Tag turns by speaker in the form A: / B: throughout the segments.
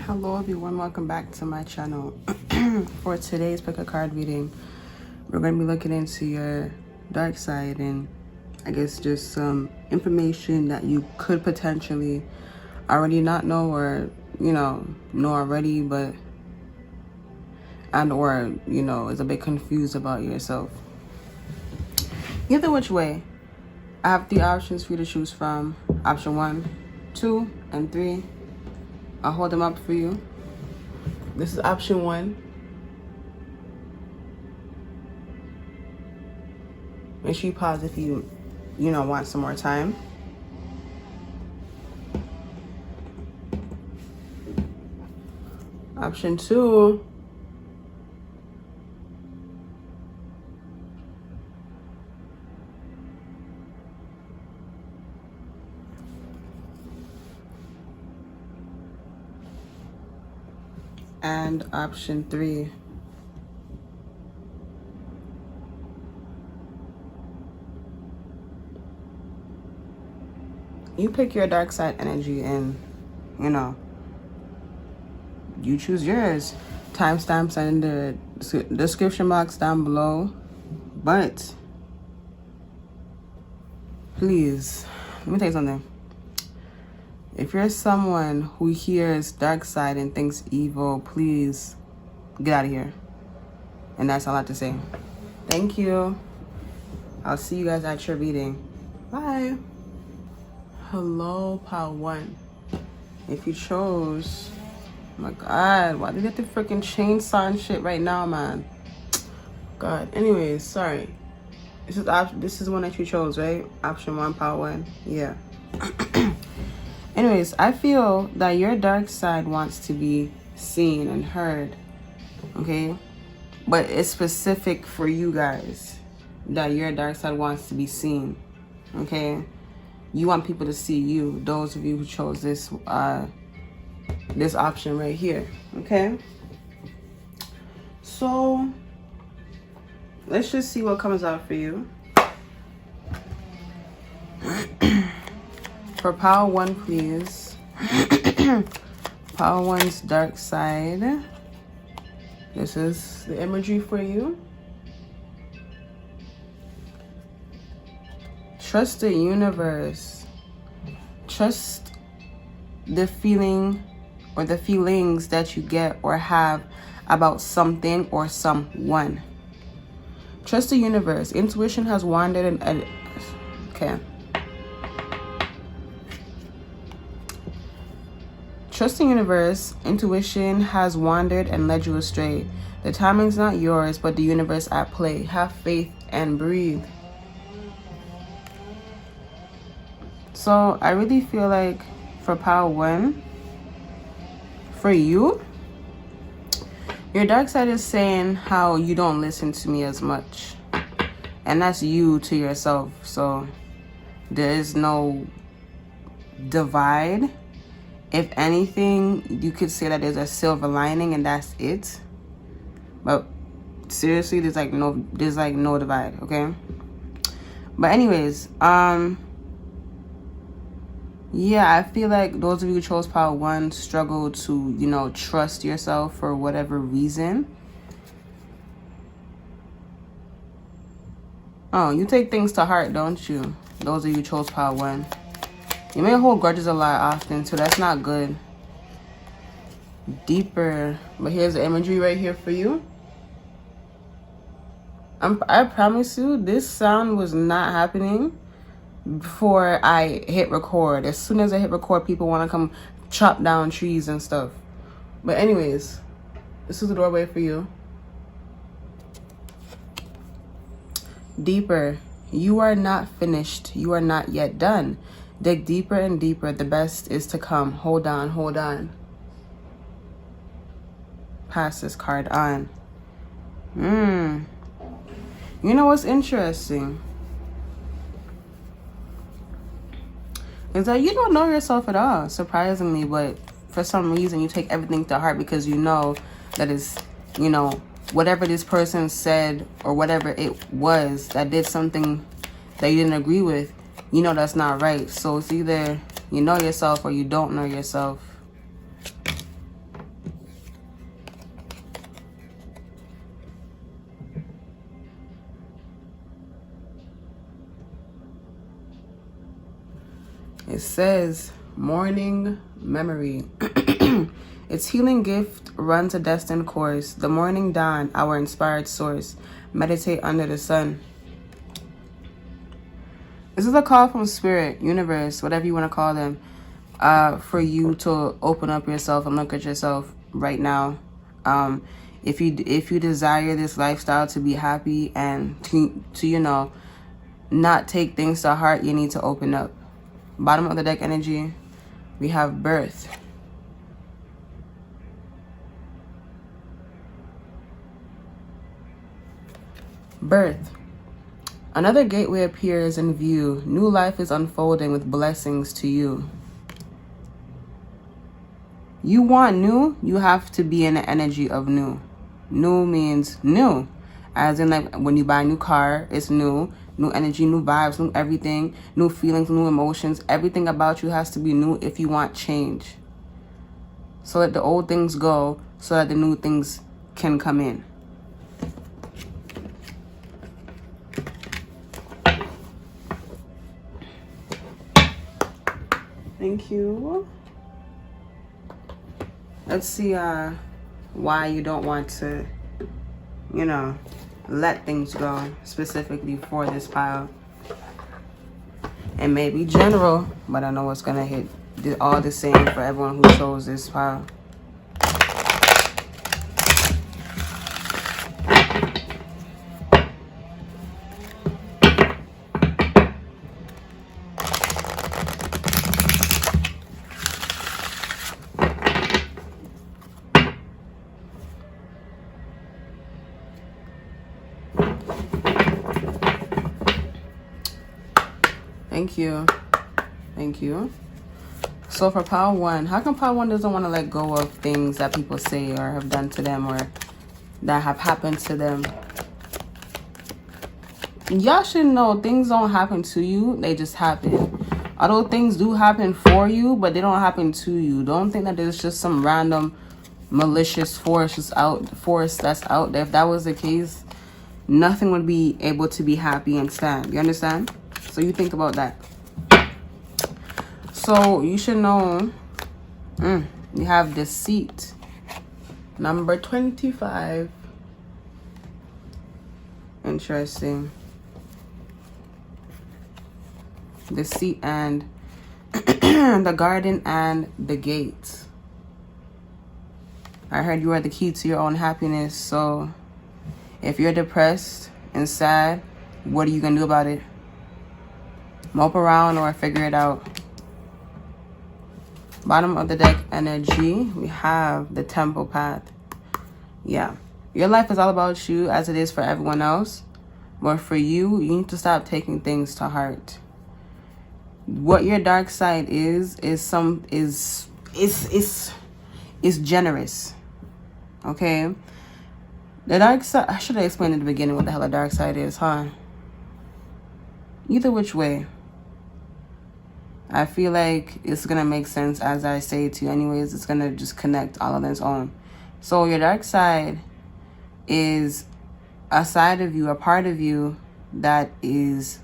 A: Hello everyone, welcome back to my channel. For today's pick a card reading, we're going to be looking into your dark side and I guess just some information that you could potentially already not know, or know already, but is a bit confused about yourself. Either which way, I have 3 options for you to choose from. Option 1, 2, and 3. I'll hold them up for you. This is option 1. Make sure you pause if you want some more time. Option 2. And option 3. You pick your dark side energy and, you choose yours. Timestamps in the description box down below. But, please, let me tell you something. If you're someone who hears dark side and thinks evil, please get out of here. And that's all I have to say. Thank you. I'll see you guys at your reading. Bye. Hello, pile 1. If you chose, oh my God, why did you get the freaking chainsaw and shit right now, man? God. Anyways, sorry. This is one that you chose, right? Option 1, pile 1. Yeah. Anyways, I feel that your dark side wants to be seen and heard, okay? But it's specific for you guys that your dark side wants to be seen, okay? You want people to see you, those of you who chose this this option right here, okay? So, let's just see what comes out for you. For pile 1, please. Pile 1's dark side. This is the imagery for you. Trust the universe. Trust the feeling or the feelings that you get or have about something or someone. Trust the universe. Intuition has wandered and okay. Trust the universe. Intuition has wandered and led you astray. The timing's not yours, but the universe at play. Have faith and breathe. So I really feel like for pile 1, for you, your dark side is saying how you don't listen to me as much. And that's you to yourself. So there is no divide. If anything, you could say that there's a silver lining and that's it. But seriously, there's like no divide, okay? But anyways, yeah, I feel like those of you who chose pile 1 struggle to, trust yourself for whatever reason. Oh, you take things to heart, don't you? Those of you who chose pile 1. You may hold grudges a lot often, so that's not good. Deeper. But here's the imagery right here for you. I promise you, this sound was not happening before I hit record. As soon as I hit record, people want to come chop down trees and stuff. But anyways, this is the doorway for you. Deeper. You are not finished. You are not yet done. Dig deeper and deeper. The best is to come. Hold on, hold on. Pass this card on. You know what's interesting? Is that you don't know yourself at all, surprisingly, but for some reason you take everything to heart because you know that it's, whatever this person said or whatever it was that did something that you didn't agree with, that's not right. So it's either you know yourself or you don't know yourself. It says, morning memory. Its healing gift runs a destined course. The morning dawn, our inspired source. Meditate under the sun. This is a call from spirit, universe, whatever you want to call them, for you to open up yourself and look at yourself right now. If you desire this lifestyle to be happy and to not take things to heart, you need to open up. Bottom of the deck energy, we have birth. Birth. Another gateway appears in view. New life is unfolding with blessings to you. You want new, you have to be in the energy of new. New means new. As in, like, when you buy a new car, it's new. New energy, new vibes, new everything, new feelings, new emotions. Everything about you has to be new if you want change. So let the old things go so that the new things can come in. Thank you. Let's see why you don't want to, let things go specifically for this pile. It may be general, but I know it's going to hit all the same for everyone who chose this pile. Thank you. Thank you. So for pile 1, how come pile 1 doesn't want to let go of things that people say or have done to them or that have happened to them? Y'all should know things don't happen to you. They just happen. Although things do happen for you, but they don't happen to you. Don't think that there's just some random malicious force that's out there. If that was the case, nothing would be able to be happy and stand. You understand? So you think about that. So you should know, you have deceit. Number 25. Interesting. Deceit and the garden and the gate. I heard you are the key to your own happiness. So if you're depressed and sad, what are you gonna do about it? Mope around or figure it out? Bottom of the deck energy, we have the temple path. Yeah, your life is all about you as it is for everyone else. But for you, you need to stop taking things to heart. What your dark side is generous. Okay? The dark side, I should have explained in the beginning what the hell a dark side is, huh? Either which way, I feel like it's going to make sense as I say it to you anyways. It's going to just connect all on its own. So your dark side is a side of you, a part of you that is,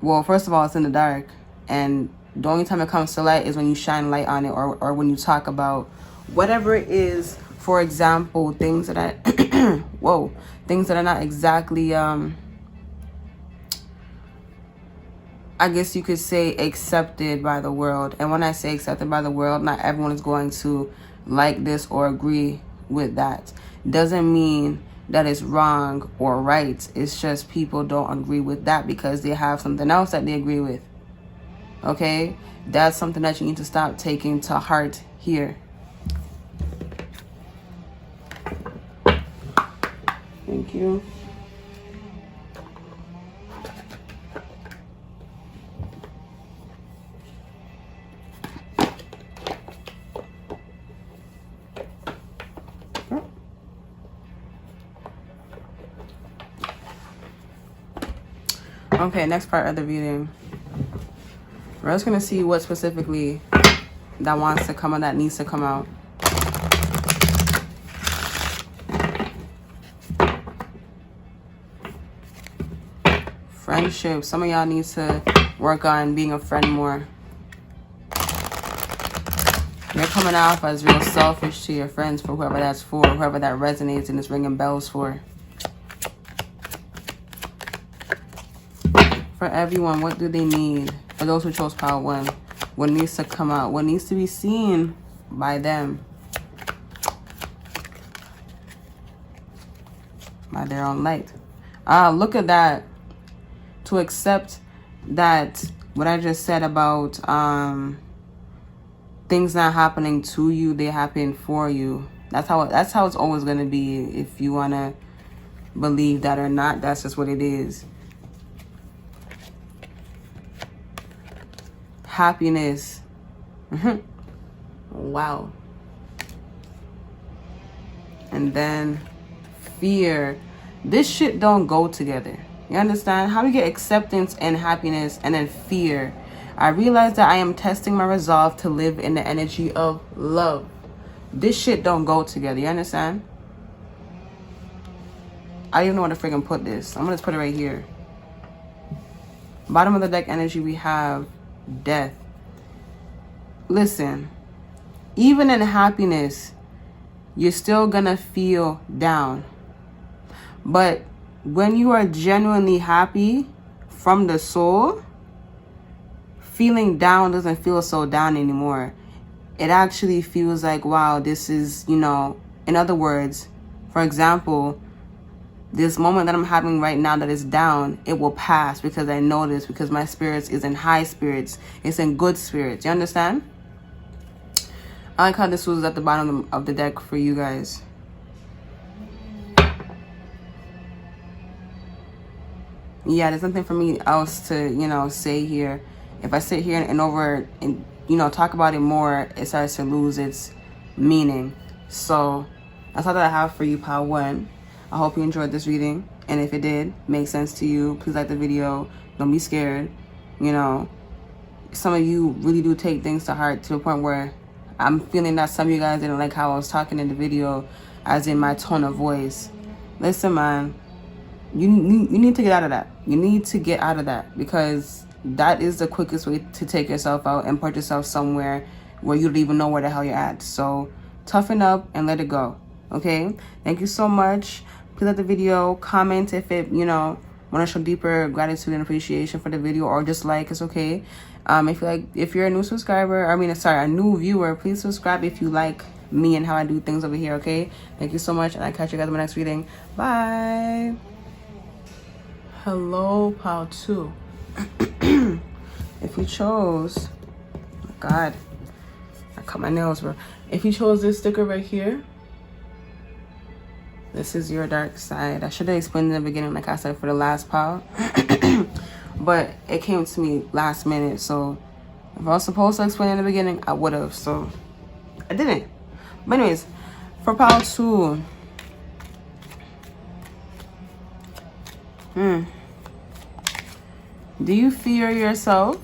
A: well, first of all, it's in the dark. And the only time it comes to light is when you shine light on it or when you talk about whatever it is. For example, things that things that are not exactly, I guess you could say accepted by the world. And when I say accepted by the world, not everyone is going to like this or agree with that. Doesn't mean that it's wrong or right. It's just people don't agree with that because they have something else that they agree with. Okay? That's something that you need to stop taking to heart here. Thank you. Okay, next part of the reading. We're just going to see what specifically that wants to come out, that needs to come out. Friendship. Some of y'all need to work on being a friend more. You're coming off as real selfish to your friends, for whoever that's for, whoever that resonates and is ringing bells for. For everyone, what do they need? For those who chose pile 1, what needs to come out? What needs to be seen by them? By their own light. Look at that. To accept that what I just said about things not happening to you, they happen for you. That's how it's always gonna be. If you wanna believe that or not, that's just what it is. Happiness. Wow. And then fear. This shit don't go together. You understand? How do you get acceptance and happiness and then fear? I realize that I am testing my resolve to live in the energy of love. This shit don't go together. You understand? I don't even know where to freaking put this. I'm gonna just put it right here. Bottom of the deck energy, we have death. Listen, even in happiness, you're still gonna feel down. But when you are genuinely happy from the soul, feeling down doesn't feel so down anymore. It actually feels like, wow, this is, you know, in other words, for example, this moment that I'm having right now that is down, it will pass because I know this, because my spirits is in high spirits. It's in good spirits. You understand? I like how this was at the bottom of the deck for you guys. Yeah, there's nothing for me else to, you know, say here. If I sit here and over and, you know, talk about it more, it starts to lose its meaning. So that's all that I have for you, pile 1. I hope you enjoyed this reading. And if it did make sense to you, please like the video. Don't be scared. You know, some of you really do take things to heart to the point where I'm feeling that some of you guys didn't like how I was talking in the video, as in my tone of voice. Listen, man, you need to get out of that. You need to get out of that, because that is the quickest way to take yourself out and put yourself somewhere where you don't even know where the hell you're at. So toughen up and let it go. Okay? Thank you so much. Please like the video. Comment if it, you know, want to show deeper gratitude and appreciation for the video, or just like, it's okay. If you're a new subscriber, a new viewer, please subscribe if you like me and how I do things over here. Okay? Thank you so much, and I'll catch you guys in my next reading. Bye. Hello, pile 2. If you chose, oh my God, I cut my nails, bro. If you chose this sticker right here, this is your dark side. I should have explained in the beginning, like I said, for the last pile. But it came to me last minute, so if I was supposed to explain in the beginning, I would have, so I didn't. But anyways, for pile 2, do you fear yourself?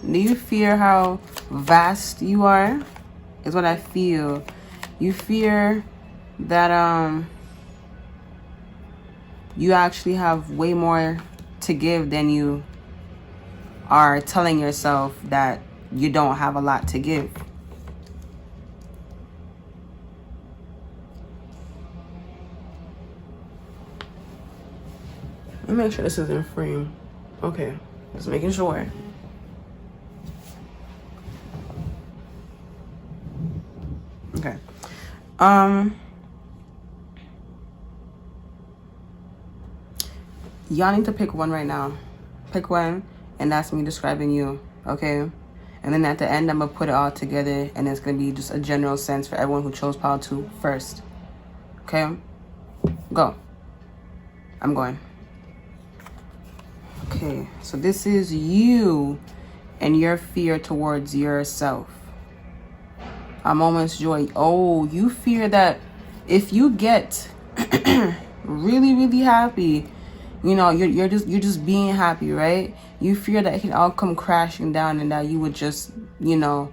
A: Do you fear how vast you are? Is what I feel. You fear that you actually have way more to give than you are telling yourself that you don't have a lot to give. Let me make sure this is in frame. Okay, just making sure. Okay. Y'all need to pick one right now. Pick one, and that's me describing you, okay? And then at the end, I'm gonna put it all together, and it's gonna be just a general sense for everyone who chose pile 2 first. Okay? Go. I'm going. Okay, so this is you and your fear towards yourself. A moment's joy. Oh, you fear that if you get really, really happy, you know, you're just being happy, right? You fear that it can all come crashing down, and that you would just, you know,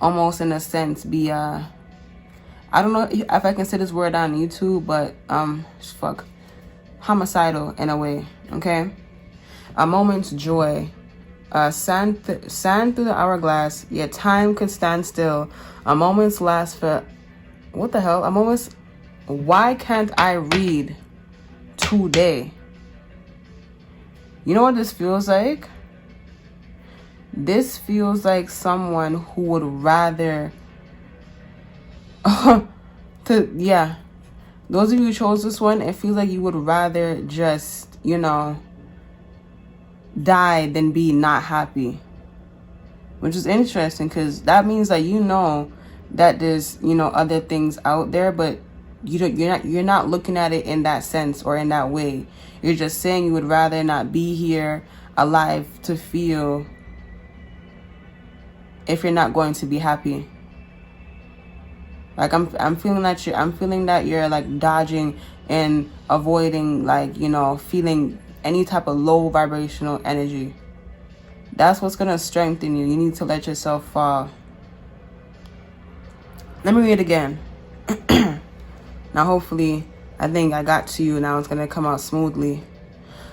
A: almost in a sense be I don't know if I can say this word on YouTube, but homicidal in a way, okay? A moment's joy. Sand through the hourglass, yet time could stand still. A moment's last for... What the hell? A moment's... Why can't I read today? You know what this feels like? This feels like someone who would rather... Yeah. Those of you who chose this one, it feels like you would rather just, you know, die than be not happy. Which is interesting, because that means that you know that there's, you know, other things out there, but you're not looking at it in that sense or in that way. You're just saying you would rather not be here alive to feel if you're not going to be happy. Like I'm feeling that you're like dodging and avoiding, like, you know, feeling any type of low vibrational energy. That's what's gonna strengthen you. You need to let yourself fall. Let me read it again. Now hopefully, I think I got to you. Now it's gonna come out smoothly.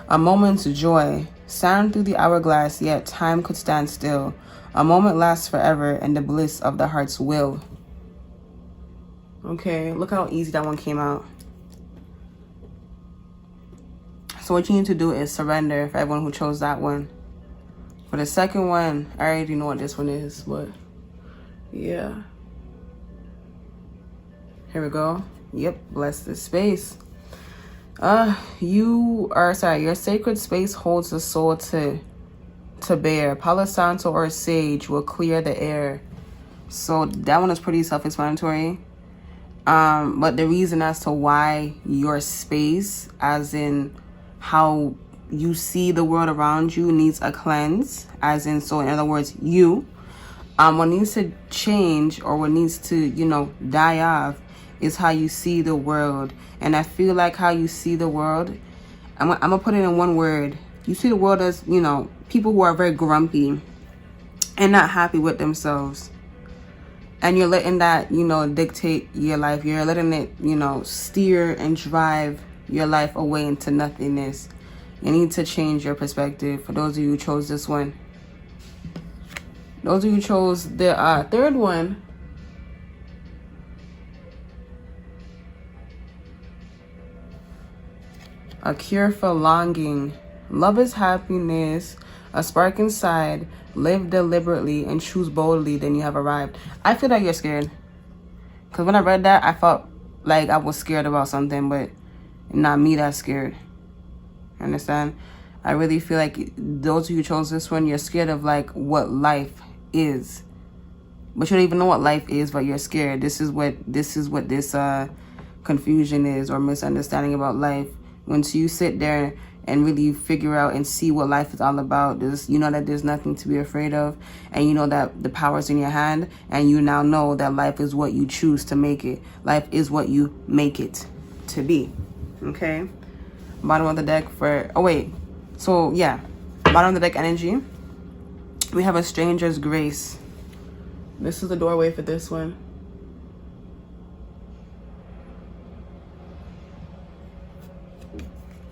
A: A moment's joy, sand through the hourglass, yet time could stand still. A moment lasts forever, and the bliss of the heart's will. Okay, look how easy that one came out. So what you need to do is surrender for everyone who chose that one. For the second one, I already know what this one is, but yeah. Here we go. Yep, bless this space. Your sacred space holds the soul to bear. Palo Santo or sage will clear the air. So that one is pretty self-explanatory. But the reason as to why your space, as in how you see the world around you, needs a cleanse, as in, so in other words, what needs to change, or what needs to, you know, die off, is how you see the world. And I feel like how you see the world, I'm gonna put it in one word. You see the world as, you know, people who are very grumpy and not happy with themselves. And you're letting that, you know, dictate your life. You're letting it, you know, steer and drive your life away into nothingness. You need to change your perspective. For those of you who chose this one. Those of you who chose the third one. A cure for longing. Love is happiness. A spark inside. Live deliberately and choose boldly, then you have arrived. I feel like you're scared. Because when I read that, I felt like I was scared about something, but not me that's scared. Understand? I really feel like those of you who chose this one, you're scared of like what life is. But you don't even know what life is, but you're scared. This is what this confusion is, or misunderstanding about life. Once you sit there and really figure out and see what life is all about, you know that there's nothing to be afraid of, and you know that the power's in your hand, and you now know that life is what you choose to make it. Life is what you make it to be. Okay? Bottom of the deck for... Oh, wait. So, yeah. Bottom of the deck energy. We have a stranger's grace. This is the doorway for this one.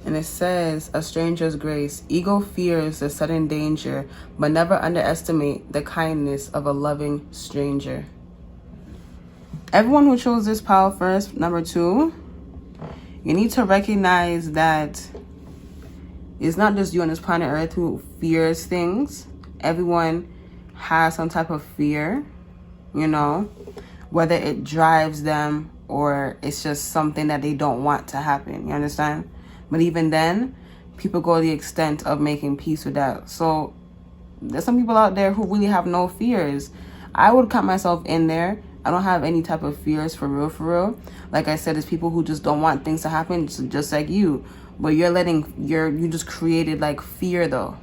A: And it says, a stranger's grace. Ego fears the sudden danger, but never underestimate the kindness of a loving stranger. Everyone who chose this pile first, number 2, you need to recognize that it's not just you on this planet Earth who fears things. Everyone has some type of fear, you know, whether it drives them or it's just something that they don't want to happen. You understand? But even then, people go to the extent of making peace with that. So there's some people out there who really have no fears. I would count myself in there. I don't have any type of fears for real. Like I said, it's people who just don't want things to happen, just like you. But you just created like fear though,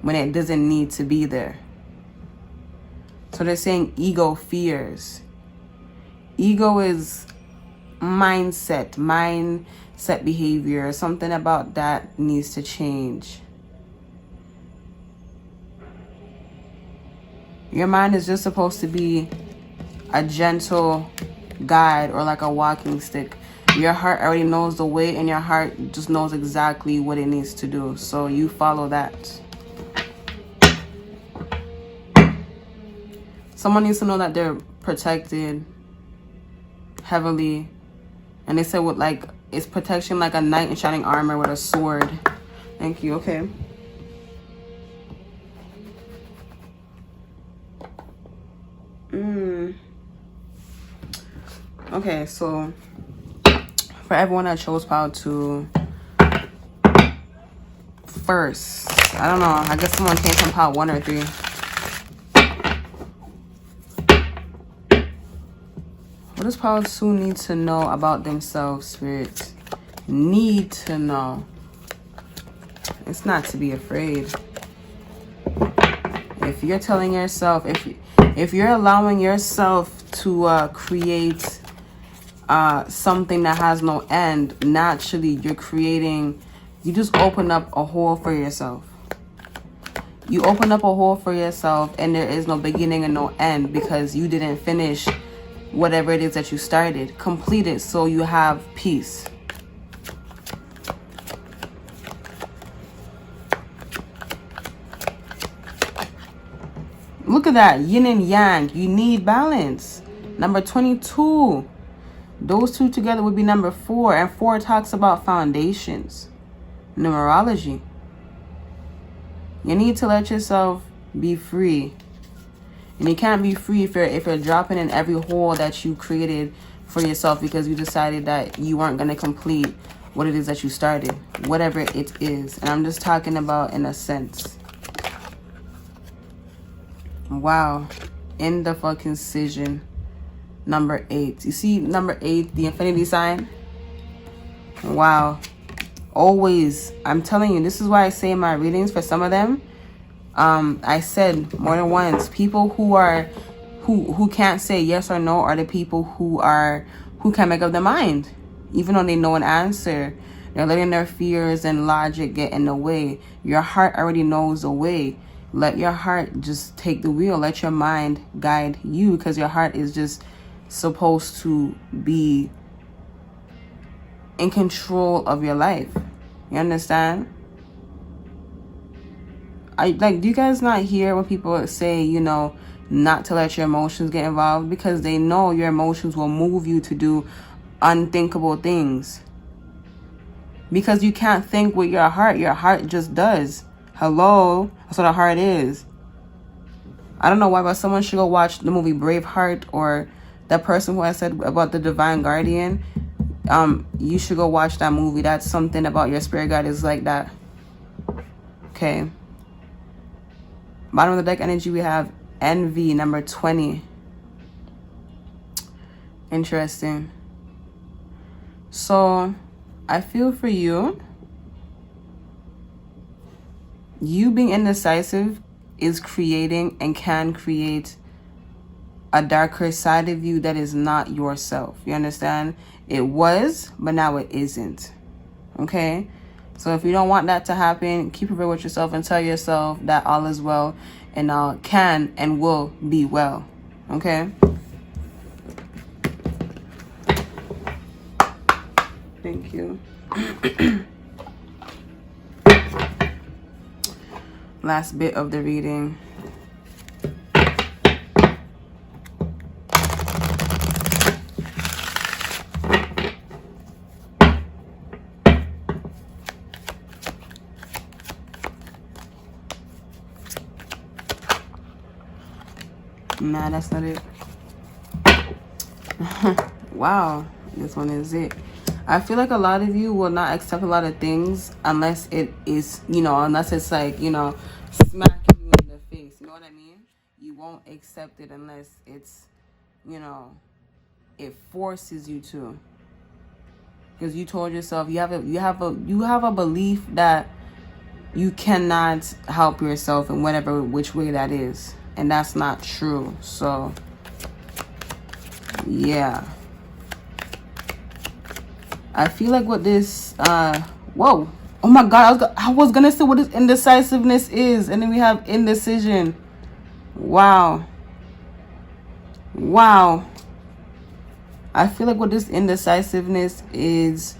A: when it doesn't need to be there. So they're saying ego fears. Ego is mindset behavior. Something about that needs to change. Your mind is just supposed to be a gentle guide, or like a walking stick. Your heart already knows the way, and your heart just knows exactly what it needs to do. So you follow that. Someone needs to know that they're protected heavily. And they said with like, it's protection like a knight in shining armor with a sword. Thank you. Okay. Okay, so for everyone that chose pile 2 first, I don't know, I guess someone came from pile 1 or 3. What does pile 2 need to know about themselves, Spirit? Need to know. It's not to be afraid. If you're telling yourself, if you're allowing yourself to create something that has no end, naturally you're creating, you just open up a hole for yourself. You open up a hole for yourself and there is no beginning and no end because you didn't finish whatever it is that you started. Complete it so you have peace. Look at that, yin and yang. You need balance. Number 22. Those 2 together would be number 4. And 4 talks about foundations. Numerology. You need to let yourself be free. And you can't be free if you're dropping in every hole that you created for yourself because you decided that you weren't going to complete what it is that you started. Whatever it is. And I'm just talking about in a sense. Wow. In the fucking decision. Number 8. You see number 8, the infinity sign? Wow. Always. I'm telling you, this is why I say in my readings for some of them, I said more than once, people who can't say yes or no are the people who can't make up their mind. Even though they know an answer, they're letting their fears and logic get in the way. Your heart already knows the way. Let your heart just take the wheel. Let your mind guide you, because your heart is just supposed to be in control of your life. You understand? Do you guys not hear when people say, you know, not to let your emotions get involved? Because they know your emotions will move you to do unthinkable things. Because you can't think with your heart just does. Hello? That's what a heart is. I don't know why, but someone should go watch the movie Braveheart, or that person who I said about the Divine Guardian. You should go watch that movie. That's something about your spirit guide is like that. Okay. Bottom of the deck energy, we have envy, number 20. Interesting. So, I feel for you. You being indecisive is creating and can create a darker side of you that is not yourself. You understand? It was, but now it isn't. Okay? So if you don't want that to happen, keep it real with yourself and tell yourself that all is well and all can and will be well. Okay? Thank you. Last bit of the reading. Nah, that's not it. Wow, this one is it. I feel like a lot of you will not accept a lot of things unless it is, you know, unless it's like, you know, smacking you in the face. You know what I mean? You won't accept it unless it's, you know, it forces you to. Because you told yourself you have a belief that you cannot help yourself in whatever which way that is. And that's not true. So, yeah. I feel like what this, whoa. Oh my God, I was gonna say what this indecisiveness is. And then we have indecision. Wow. Wow. I feel like what this indecisiveness is,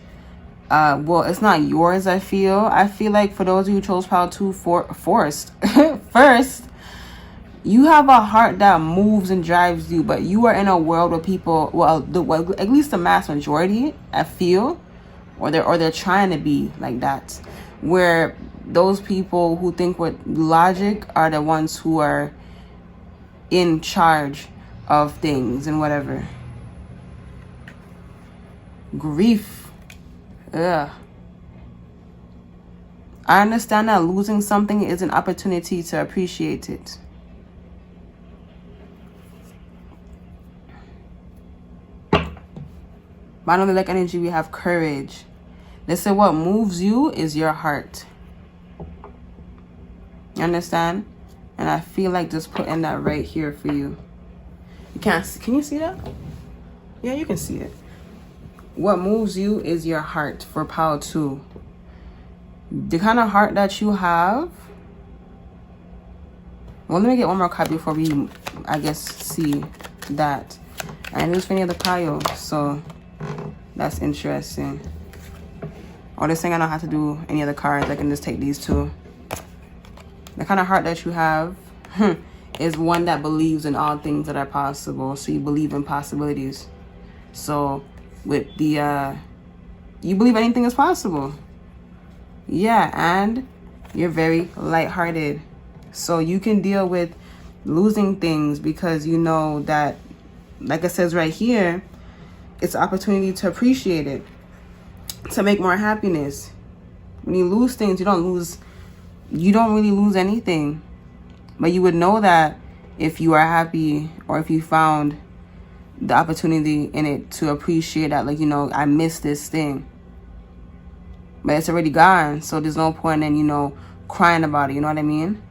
A: well, it's not yours, I feel. I feel like for those of you who chose pile 2 forced, first, You have a heart that moves and drives you, but you are in a world where people, well, at least the mass majority, I feel, or they're trying to be like that, where those people who think with logic are the ones who are in charge of things and whatever. Grief. Ugh. I understand that losing something is an opportunity to appreciate it. Bottom of the deck energy, we have courage. They say what moves you is your heart. You understand? And I feel like just putting that right here for you. You can't see, can you see that? Yeah, you can see it. What moves you is your heart for Power 2. The kind of heart that you have. Well, let me get one more card before we, I guess, see that. And it was for any other pile, so that's interesting. Or this thing I don't have to do any other cards. I can just take these two. The kind of heart that you have is one that believes in all things that are possible. So you believe in possibilities. So with the, you believe anything is possible. Yeah, and you're very lighthearted. So you can deal with losing things because you know that, like it says right here, it's an opportunity to appreciate it, to make more happiness. When you lose things, you don't really lose anything. But you would know that if you are happy or if you found the opportunity in it to appreciate that, like, you know, I missed this thing. But it's already gone, so there's no point in, you know, crying about it, you know what I mean?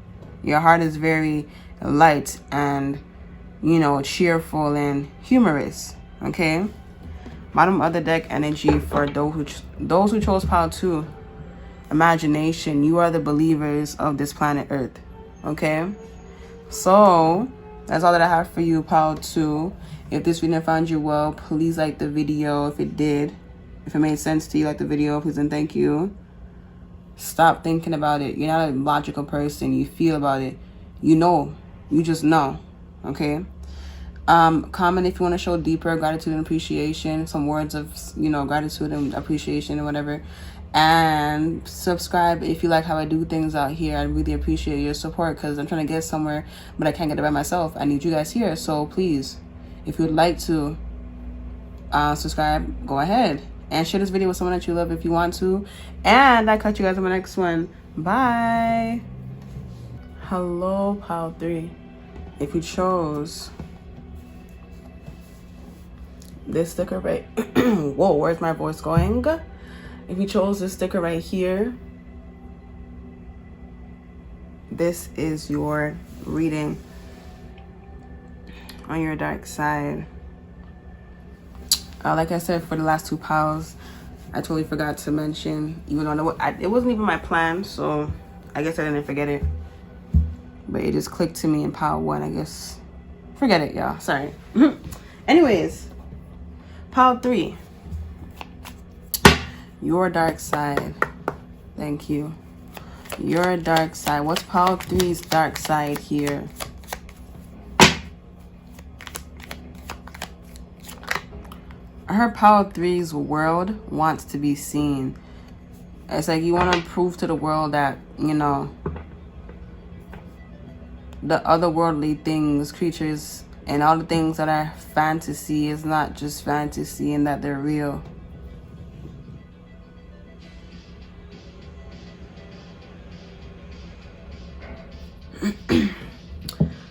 A: Your heart is very light and, you know, cheerful and humorous, okay? Bottom of the deck energy for those who chose Power 2. Imagination. You are the believers of this planet Earth, okay? So that's all that I have for you, Power 2. If this reading found you well, please like the video. If it did, if it made sense to you, like the video, please and thank you. Stop thinking about it. You're not a logical person. You feel about it. You know. You just know, okay? Comment if you want to show deeper gratitude and appreciation, some words of, you know, gratitude and appreciation and whatever. And subscribe if you like how I do things out here. I really appreciate your support because I'm trying to get somewhere, but I can't get it by myself. I need you guys here. So please, if you would like to subscribe, go ahead and share this video with someone that you love if you want to. And I catch you guys on the next one. Bye. Hello, Pile 3. If you chose this sticker right whoa, where's my voice going? If you chose this sticker right here, this is your reading on your dark side. Like I said, for the last two piles, I totally forgot to mention, even though it wasn't even my plan, so I guess I didn't forget it. But it just clicked to me in pile 1, I guess. Forget it, y'all. Sorry. Anyways, pile 3. Your dark side. Thank you. Your dark side. What's pile 3's dark side here? I heard pile 3's world wants to be seen. It's like you want to prove to the world that, you know, the otherworldly things, creatures, and all the things that are fantasy is not just fantasy and that they're real.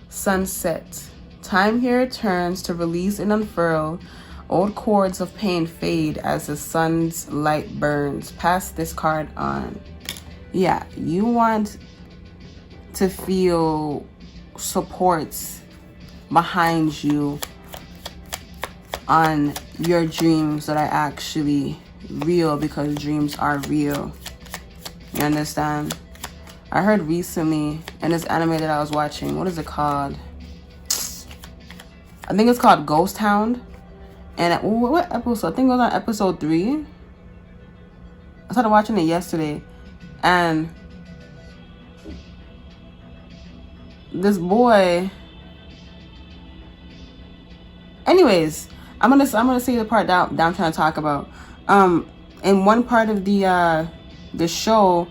A: Sunset. Time here turns to release and unfurl. Old cords of pain fade as the sun's light burns. Pass this card on. Yeah, you want to feel supports behind you on your dreams that are actually real, because dreams are real. You understand? I heard recently in this anime that I was watching, what is it called? I think it's called Ghost Hound. And what episode? I think it was on episode 3. I started watching it yesterday. And this boy. Anyways, I'm gonna say the part that I'm trying to talk about. In one part of the show,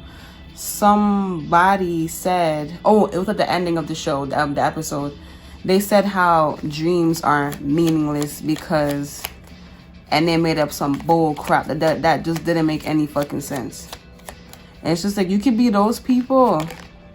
A: somebody said, oh, it was at the ending of the show, the episode. They said how dreams are meaningless because, and they made up some bull crap that just didn't make any fucking sense. And it's just like, you could be those people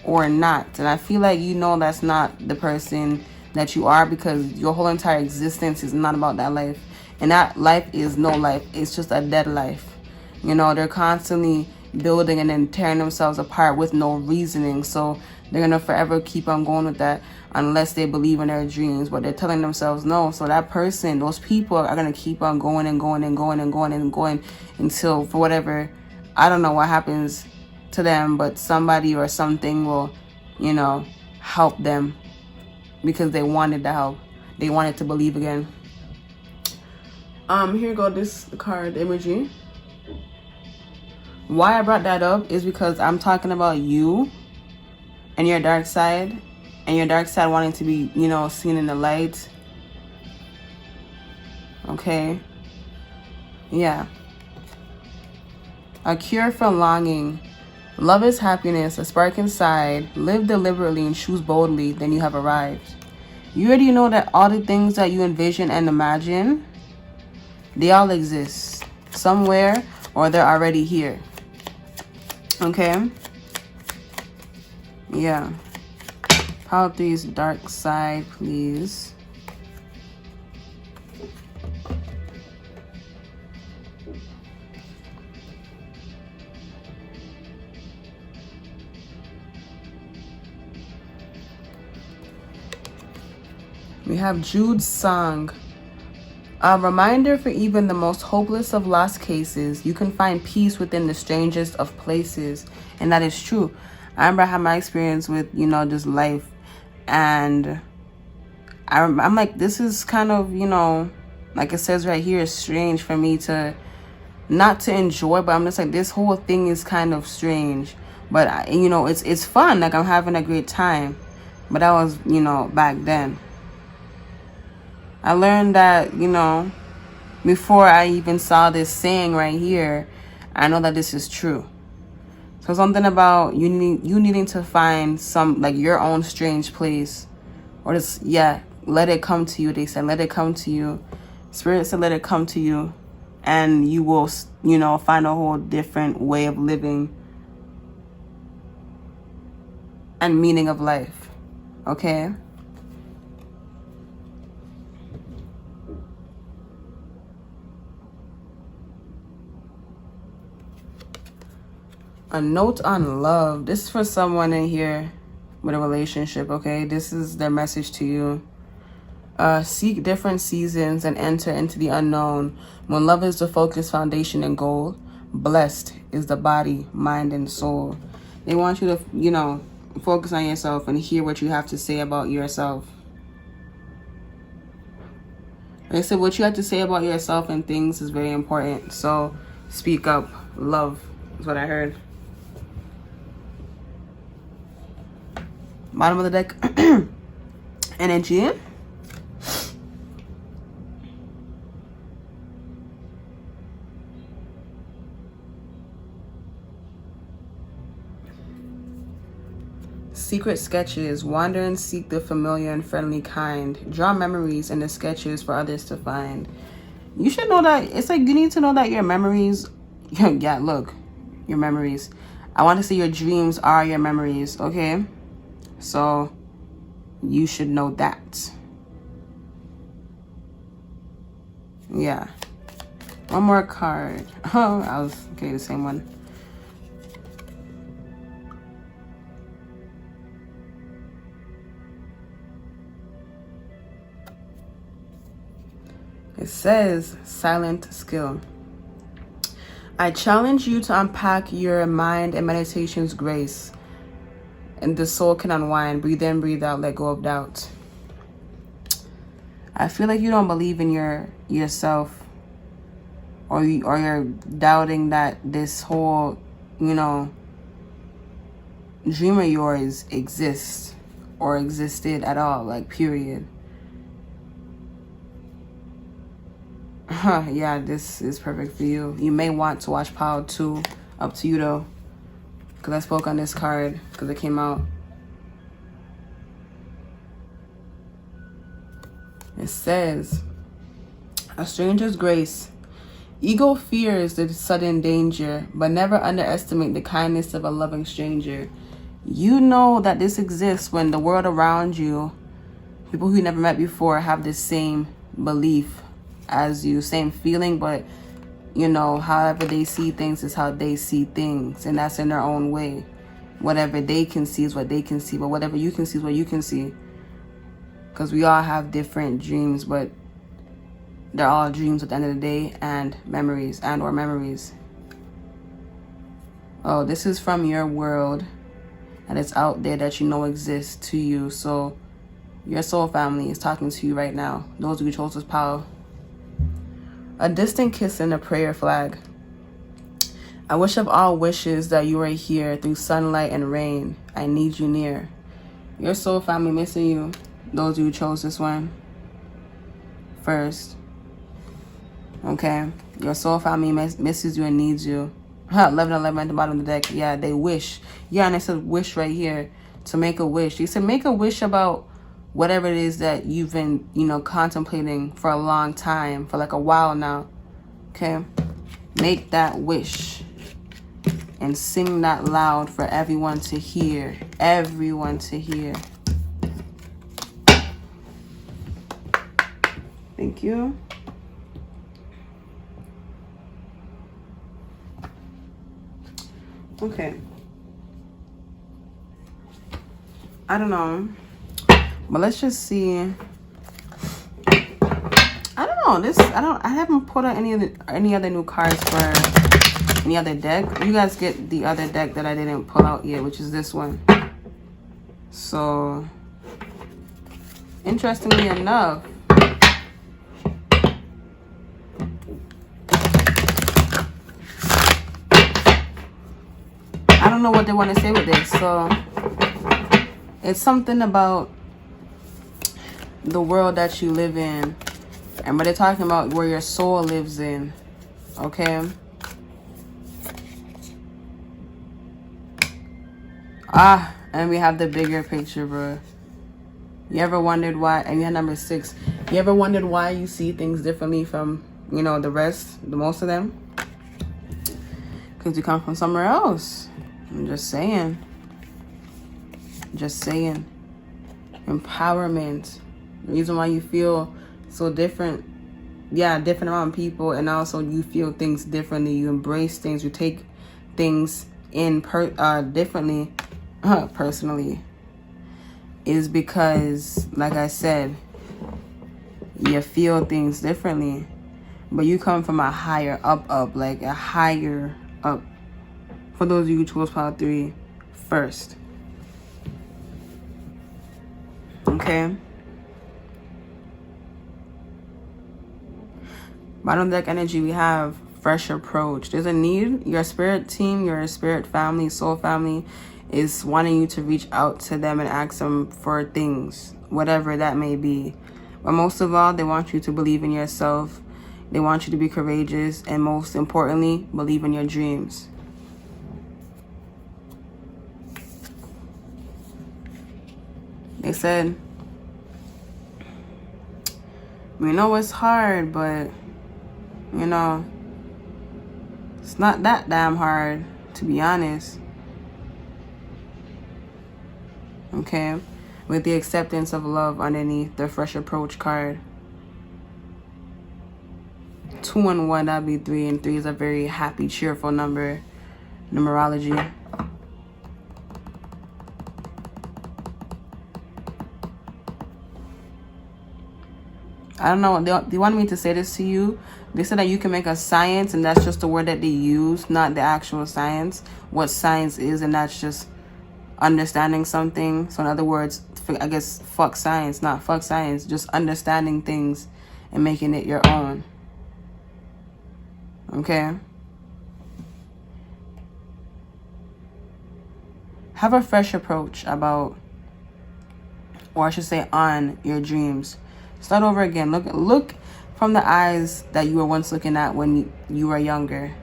A: or not. And I feel like, you know, that's not the person that you are, because your whole entire existence is not about that life. And that life is no life. It's just a dead life. You know, they're constantly building and then tearing themselves apart with no reasoning. So they're going to forever keep on going with that unless they believe in their dreams. But they're telling themselves no. So that person, those people are going to keep on going and going and going and going and going until, for whatever, I don't know what happens to them, but somebody or something will, you know, help them because they wanted the help. They wanted to believe again. Here go this card imagery. Why I brought that up is because I'm talking about you and your dark side, and your dark side wanting to be, you know, seen in the light. Okay. Yeah. A cure for longing. Love is happiness, a spark inside. Live deliberately and choose boldly, then you have arrived. You already know that all the things that you envision and imagine, they all exist somewhere, or they're already here. Okay? Yeah. Pile 3's dark side, please. We have Jude's song. A reminder for even the most hopeless of lost cases, you can find peace within the strangest of places. And that is true. I remember I had my experience with, you know, just life. And I'm like, this is kind of, you know, like it says right here, it's strange for me to, not to enjoy, but I'm just like, this whole thing is kind of strange. But, you know, it's fun. Like, I'm having a great time. But that was, you know, back then. I learned that, you know, before I even saw this saying right here, I know that this is true. So something about you needing to find some, like, your own strange place, or just, yeah, let it come to you. They said, let it come to you. Spirit said, let it come to you, and you will, you know, find a whole different way of living and meaning of life. Okay? A note on love. This is for someone in here with a relationship, okay? This is their message to you. Seek different seasons and enter into the unknown. When love is the focus, foundation, and goal, blessed is the body, mind, and soul. They want you to, you know, focus on yourself and hear what you have to say about yourself. They said what you have to say about yourself and things is very important. So speak up. Love is what I heard. Bottom of the deck, energy. Secret sketches. Wander and seek the familiar and friendly kind. Draw memories in the sketches for others to find. You should know that. It's like you need to know that your memories, yeah, look, your memories. I want to say your dreams are your memories, okay? So you should know that. Yeah. One more card. Oh, I was okay, the same one. It says silent skill. I challenge you to unpack your mind and meditation's grace. And the soul can unwind. Breathe in, breathe out, let go of doubt. I feel like you don't believe in yourself, or you're doubting that this whole, you know, dream of yours exists, or existed at all, like, period. Yeah, this is perfect for you. You may want to watch Power 2. Up to you, though. Because I spoke on this card because it came out. It says, a stranger's grace. Ego fears the sudden danger, but never underestimate the kindness of a loving stranger. You know that this exists when the world around you, people who you never met before, have the same belief as you, same feeling, but you know, however they see things is how they see things, and that's in their own way. Whatever they can see is what they can see, but whatever you can see is what you can see. Because we all have different dreams, but they're all dreams at the end of the day, and memories, and or memories. Oh, this is from your world, and it's out there that you know exists to you. So your soul family is talking to you right now. Those who chose this power. A distant kiss and a prayer flag. I wish of all wishes that you are here through sunlight and rain. I need you near. Your soul family missing you. Those who chose this one first. Okay. Your soul family misses you and needs you. 11 at the bottom of the deck. Yeah, they wish. Yeah, and it says wish right here. To make a wish. You said make a wish about whatever it is that you've been, you know, contemplating for a long time, for like a while now. Okay? Make that wish. And sing that loud for everyone to hear. Everyone to hear. Thank you. Okay. I don't know. But let's just see. I don't know. I haven't put out any other new cards for any other deck. You guys get the other deck that I didn't pull out yet, which is this one. So, interestingly enough, I don't know what they want to say with this. So, it's something about the world that you live in. And but they're talking about where your soul lives in. Okay? And we have the bigger picture, bro. You ever wondered why? And you had number 6. You ever wondered why you see things differently from, you know, the most of them? Because you come from somewhere else. I'm just saying. Just saying. Empowerment. The reason why you feel so different. Yeah, different around people. And also you feel things differently. You embrace things. You take things in differently. Personally. Is because, like I said, you feel things differently. But you come from a higher up. Like a higher up. For those of you who chose Power 3 first. Okay. Bottom deck energy, we have fresh approach. There's a need. Your spirit team, your spirit family, soul family is wanting you to reach out to them and ask them for things, whatever that may be. But most of all, they want you to believe in yourself. They want you to be courageous. And most importantly, believe in your dreams. They said, we know it's hard, but, you know, it's not that damn hard, to be honest. Okay? With the acceptance of love underneath the fresh approach card. 2 and 1, that'd be 3. And 3 is a very happy, cheerful number. Numerology. I don't know. They wanted me to say this to you. They said that you can make a science, and that's just the word that they use, not the actual science. What science is, and that's just understanding something. So in other words, I guess fuck science, not fuck science. Just understanding things and making it your own. Okay? Have a fresh approach about or I should say on your dreams. Start over again. Look from the eyes that you were once looking at when you were younger.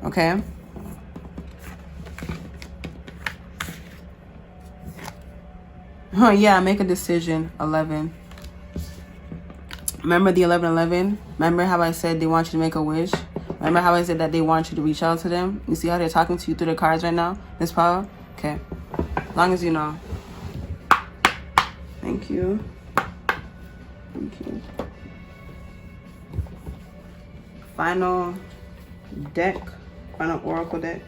A: Okay? Oh yeah, make a decision. 11. Remember the 1111? Remember how I said they want you to make a wish? Remember how I said that they want you to reach out to them? You see how they're talking to you through the cards right now? Miss Power? Okay. As long as you know. Thank you. Thank you. Final deck. Final oracle deck.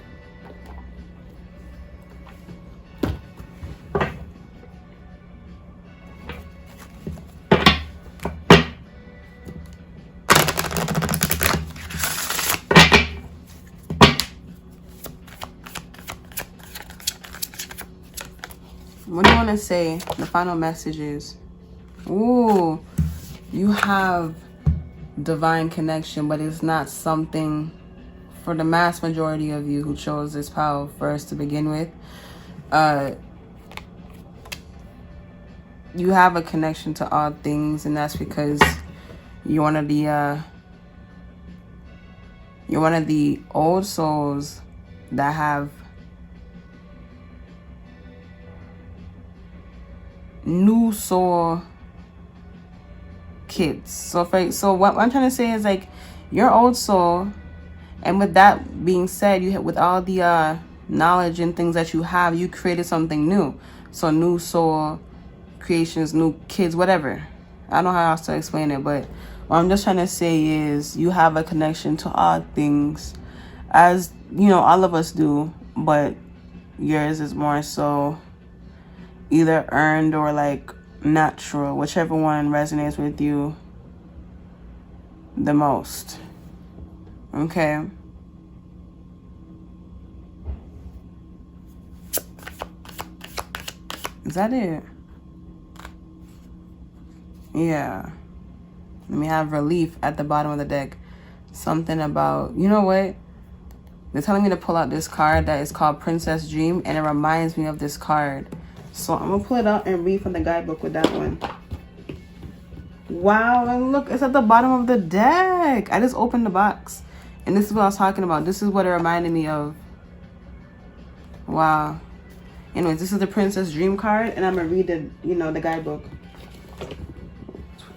A: What do you want to say? The final message is, ooh, you have divine connection, but it's not something for the mass majority of you who chose this power first to begin with. You have a connection to all things, and that's because you're one of the old souls that have new soul kids. So what I'm trying to say is, like, your old soul, and with that being said, you with all the knowledge and things that you have, you created something new. So new soul creations, new kids, whatever. I don't know how else to explain it, but what I'm just trying to say is you have a connection to all things, as you know, all of us do, but yours is more so either earned or like natural, whichever one resonates with you the most. Okay? Is that it? Yeah. Let me have relief at the bottom of the deck. Something about, you know what? They're telling me to pull out this card that is called Princess Dream, and it reminds me of this card. So I'm going to pull it out and read from the guidebook with that one. Wow, and look, it's at the bottom of the deck. I just opened the box, and this is what I was talking about. This is what it reminded me of. Wow. Anyways, this is the Princess Dream card, and I'm going to read the guidebook.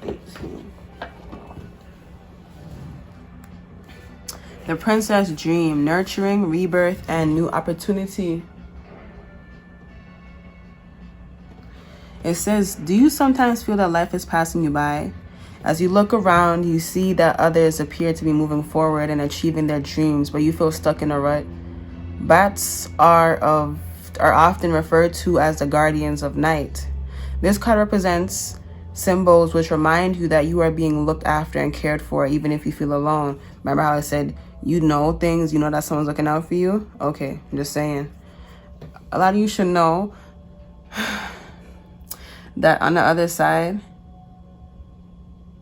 A: 18. The Princess Dream, nurturing, rebirth, and new opportunity. It says, do you sometimes feel that life is passing you by? As you look around, you see that others appear to be moving forward and achieving their dreams, but you feel stuck in a rut. Bats are often referred to as the guardians of night. This card represents symbols which remind you that you are being looked after and cared for, even if you feel alone. Remember how I said, you know things, you know that someone's looking out for you? Okay, I'm just saying. A lot of you should know that on the other side,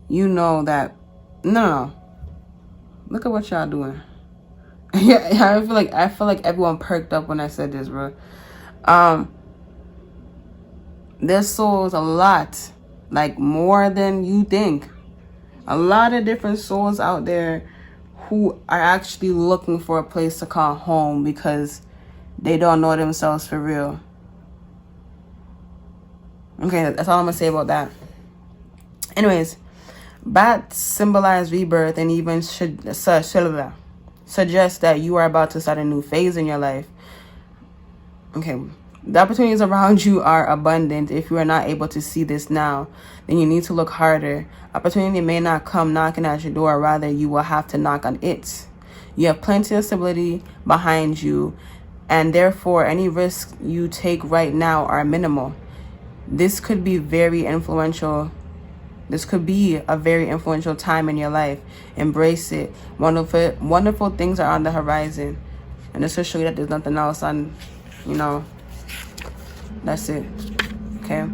A: you know that, no. Look at what y'all doing. Yeah, I feel like everyone perked up when I said this, bro. There's souls a lot, like more than you think. A lot of different souls out there who are actually looking for a place to call home because they don't know themselves for real. Okay, that's all I'm gonna say about that. Anyways, bats symbolize rebirth and even suggest that you are about to start a new phase in your life. Okay, the opportunities around you are abundant. If you are not able to see this now, then you need to look harder. Opportunity may not come knocking at your door, rather you will have to knock on it. You have plenty of stability behind you, and therefore any risks you take right now are minimal. This could be very influential. This could be a very influential time in your life. Embrace it. Wonderful things are on the horizon. And this will show you that there's nothing else on, that's it. Okay.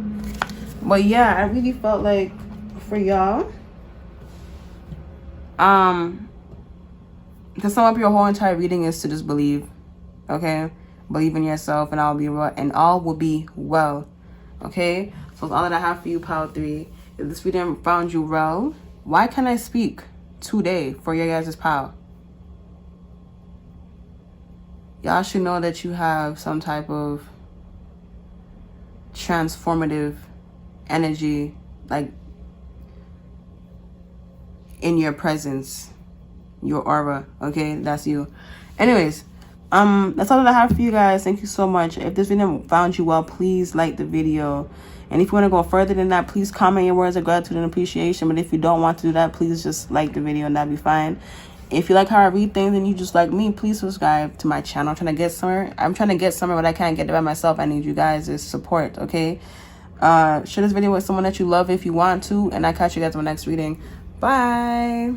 A: But yeah, I really felt like for y'all, to sum up your whole entire reading is to just believe. Okay. Believe in yourself, and all will be well. Okay? So that's all that I have for you, Power 3. If this video found you well, why can't I speak today for your guys' power? Y'all should know that you have some type of transformative energy, like, in your presence, your aura. Okay, that's you. Anyways, that's all that I have for you guys. Thank you so much. If this video found you well, please like the video. And if you want to go further than that, please comment your words of gratitude and appreciation. But if you don't want to do that, please just like the video and that'll be fine. If you like how I read things and you just like me, please subscribe to my channel. I'm trying to get somewhere, but I can't get it by myself. I need you guys' support, okay? Share this video with someone that you love if you want to, and I'll catch you guys in my next reading. Bye.